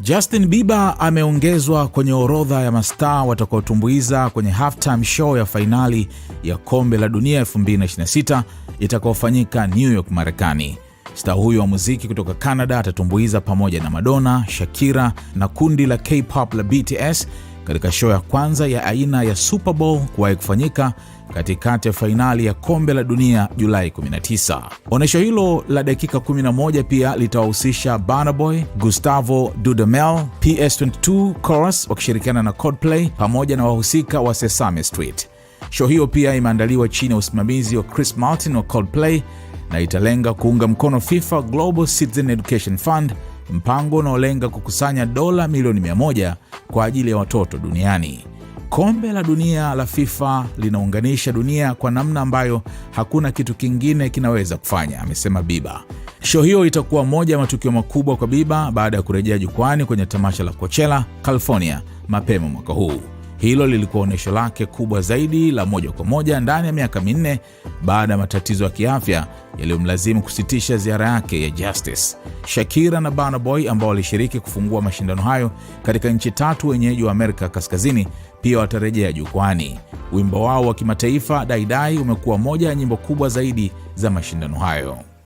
Justin Bieber ameongezwa kwenye orodha ya mastaa watakaotumbuiza kwenye halftime show ya fainali ya Kombe la Dunia 2026 itakaofanyika New York, Marekani. Staa huyo wa muziki kutoka Canada atatumbuiza pamoja na Madonna, Shakira na kundi la K-pop la BTS katika show ya kwanza ya aina ya Super Bowl kuwahi kufanyika katikati ya fainali ya Kombe la Dunia Julai 19. Onyesho hilo la dakika 11 pia litawahusisha Burna Boy, Gustavo Dudamel, PS22 Chorus wakishirikiana na Coldplay pamoja na wahusika wa Sesame Street. Show hiyo pia imeandaliwa chini ya usimamizi wa Chris Martin wa Coldplay na italenga kuunga mkono FIFA Global Citizen Education Fund, mpango unaolenga kukusanya dola milioni 100 kwa ajili ya watoto duniani. Kombe la Dunia la FIFA linaunganisha dunia kwa namna ambayo hakuna kitu kingine kinaweza kufanya, amesema Bieber. Show hiyo itakuwa moja ya matukio makubwa kwa Bieber baada ya kurejea jukwani kwenye tamasha la Coachella, California mapema mwaka huu. Hilo lilikuwa onyesho lake kubwa zaidi la moja kwa moja ndani ya miaka 4 baada ya matatizo ya kiafya yaliyomlazimu kusitisha ziara yake ya Justice. Shakira na Burna Boy ambao walishiriki kufungua mashindano hayo katika nchi 3 wenyeji wa Amerika Kaskazini pia watarejea jukwani. Wimbo wao wa kimataifa Dai Dai umekuwa moja ya nyimbo kubwa zaidi za mashindano hayo.